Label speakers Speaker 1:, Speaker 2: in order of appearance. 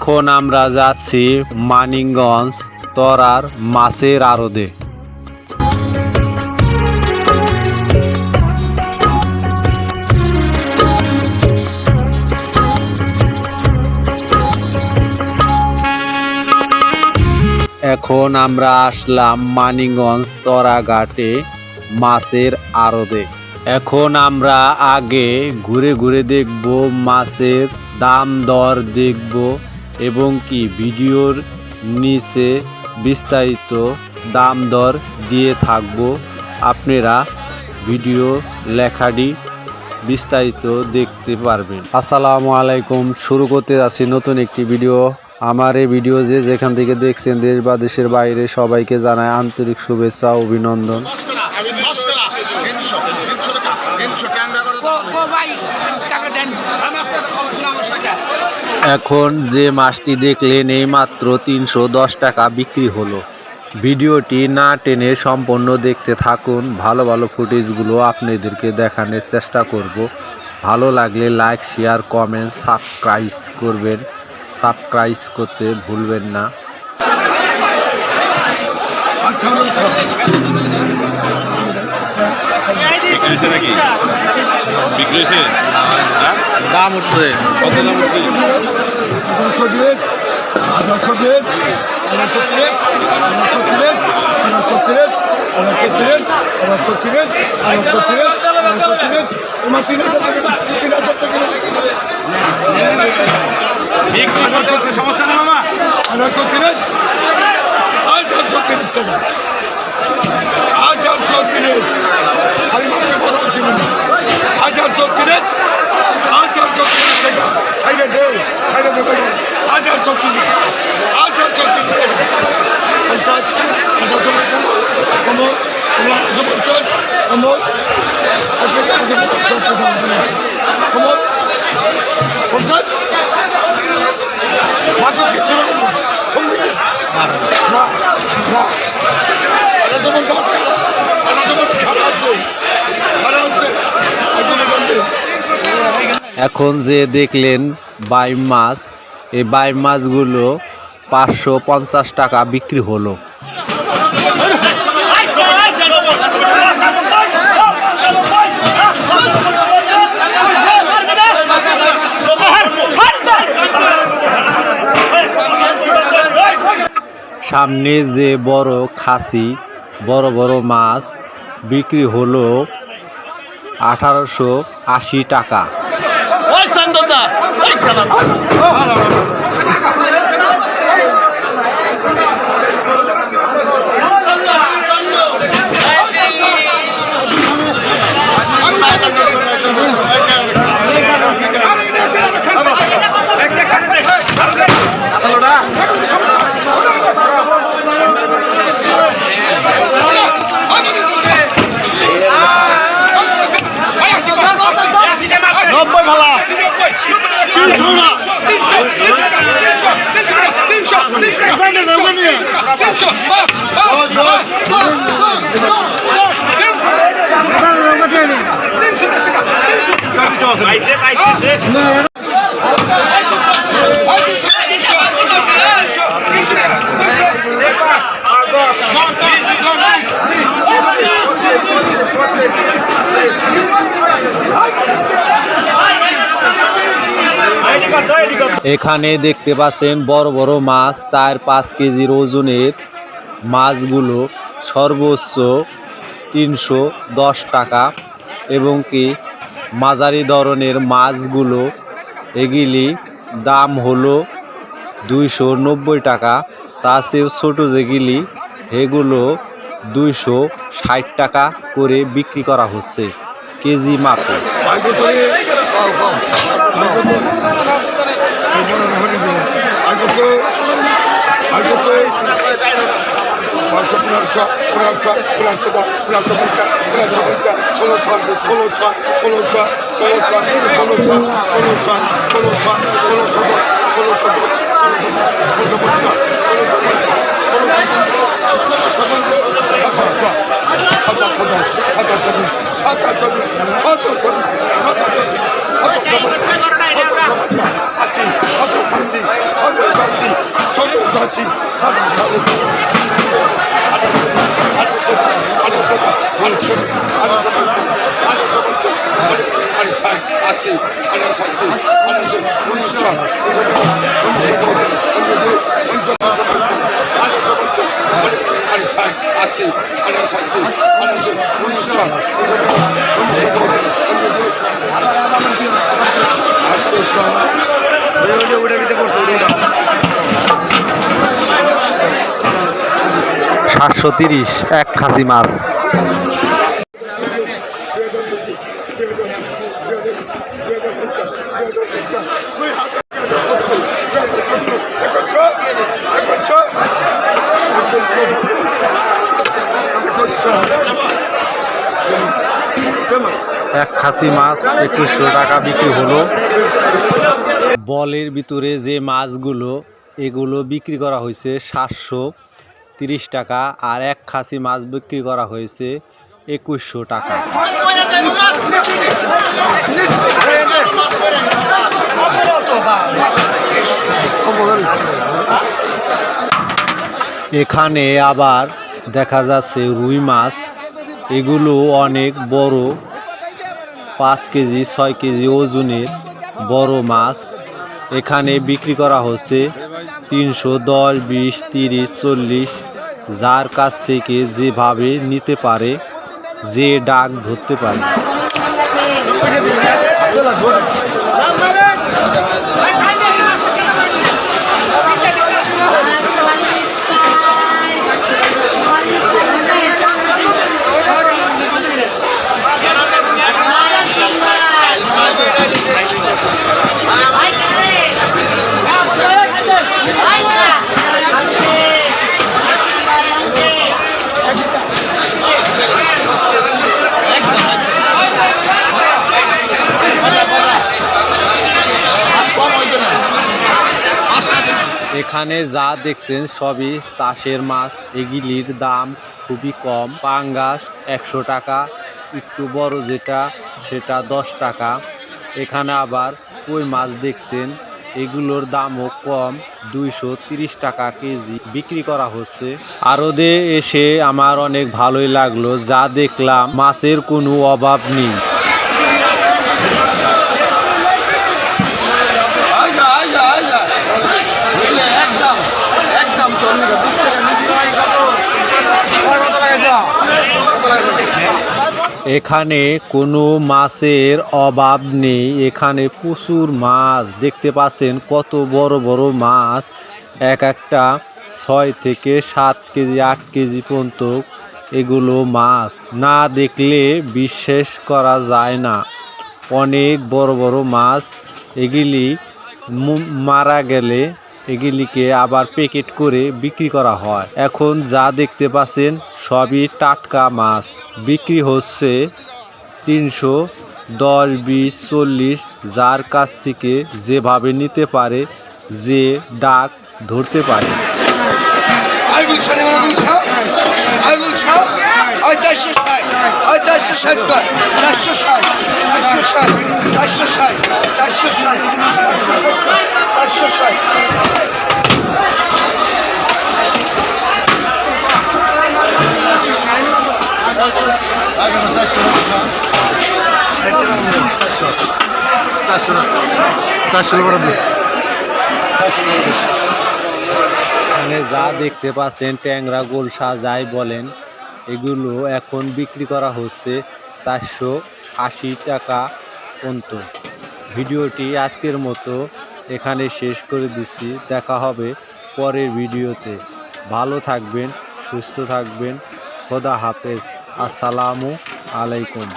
Speaker 1: এখন আমরা যাচ্ছি মানিকগঞ্জ তরার মাছের আড়তে। এখন আমরা আসলাম মানিকগঞ্জ তরা ঘাটে মাছের আড়তে। এখন আমরা আগে ঘুরে ঘুরে দেখব, মাছের দাম দর দেখব এবং কি ভিডিওর নিচে বিস্তারিত দাম দর দিয়ে থাকব। আপনারা ভিডিও লেখাটি বিস্তারিত দেখতে পারবেন। আসসালামু আলাইকুম। শুরু করতে যাচ্ছি নতুন একটি ভিডিও। আমার এই ভিডিও যেখান থেকে দেখছেন, দেশ বা দেশের বাইরে, সবাইকে জানায় আন্তরিক শুভেচ্ছা ও অভিনন্দন। এখন যে মাছটি দেখলেন এই মাত্র 310 টাকা বিক্রি হলো। ভিডিওটি না টেনে সম্পূর্ণ দেখতে থাকুন। ভালো ভালো ফুটেজগুলো আপনাদেরকে দেখানোর চেষ্টা করব। ভালো লাগলে লাইক, শেয়ার, কমেন্ট, সাবস্ক্রাইব করবেন। সাবস্ক্রাইব করতে ভুলবেন না। দাম উঠছে, কত দাম উঠছে?
Speaker 2: সমস্যা না মামা, 830 টাকা, 830 টাকা, সাইডে দে, সাইডে দে, 830
Speaker 1: এখন যে দেখলেন বাইম মাছ, এই বাইম মাছগুলো 550 টাকা বিক্রি হলো। সামনে যে বড় খাসি, বড় বড় মাছ বিক্রি হলো 1880 টাকা। এখানে দেখতে পাচ্ছেন বড় বড় মাছ, 4-5 কেজির ওজনের মাছগুলো সর্বোচ্চ 310 টাকা এবং কি মাঝারি ধরনের মাছগুলো এগুলি দাম হলো 290 টাকা। তা চেয়েও ছোটো যেগুলি এগুলো 260 টাকা করে বিক্রি করা হচ্ছে কেজি মাপে।
Speaker 2: আছি আছি
Speaker 1: সাতশো 30 এক খাসি মাছ। এক খাসি মাছ 2100 টাকা বিক্রি হলো। বলের ভিতরে যে মাছগুলো এগুলো বিক্রি করা হয়েছে 730 টাকা, আর এক খাসি মাছ বিক্রি করা হয়েছে 2100 টাকা। এখানে আবার দেখা যাচ্ছে রুই মাছ, এগুলো অনেক বড়, 5 কেজি 6 কেজি ওজনের বড় মাছ। এখানে বিক্রি করা হচ্ছে 310, 20, 30, 40, যার কাছ থেকে যেভাবে নিতে পারে, যে ডাক ধরতে পারে। এখানে যা দেখছেন সবই চাষের মাছ, এগুলির দাম খুবই কম। পাঙ্গাস 100 টাকা, একটু বড় যেটা সেটা 10 টাকা। এখানে আবার কই মাছ দেখছেন, এগুলোর দামও কম, 230 টাকা কেজি বিক্রি করা হচ্ছে। আড়তে এসে আমার অনেক ভালোই লাগলো, যা দেখলাম মাছের কোনো অভাব নেই। এখানে কোনো মাছের অভাব নেই, এখানে প্রচুর মাছ দেখতে পাচ্ছেন, কত বড় বড় মাছ, এক একটা 6 থেকে 7 কেজি 8 কেজি পর্যন্ত এগুলো মাছ, না দেখলে বিশ্বাস করা যায় না। অনেক বড় বড় মাছ, এগুলি মারা গেলে এগুলিকে আবার প্যাকেট করে বিক্রি করা হয়। এখন যা দেখতে পাচ্ছেন সবই টাটকা মাছ, বিক্রি হচ্ছে 310, 20, 40, যার কাছ থেকে যেভাবে নিতে পারে, যে ডাক ধরতে পারে। এখানে যা দেখতে পাচ্ছেন ট্যাংরা, গোলসা যাই বলেন, এগুলো এখন বিক্রি করা হচ্ছে 480 টাকা পর্যন্ত। ভিডিওটি আজকের মতো এখানে শেষ করে দিচ্ছি, দেখা হবে পরের ভিডিওতে। ভালো থাকবেন, সুস্থ থাকবেন, খোদা হাফেজ, আসসালামু আলাইকুম।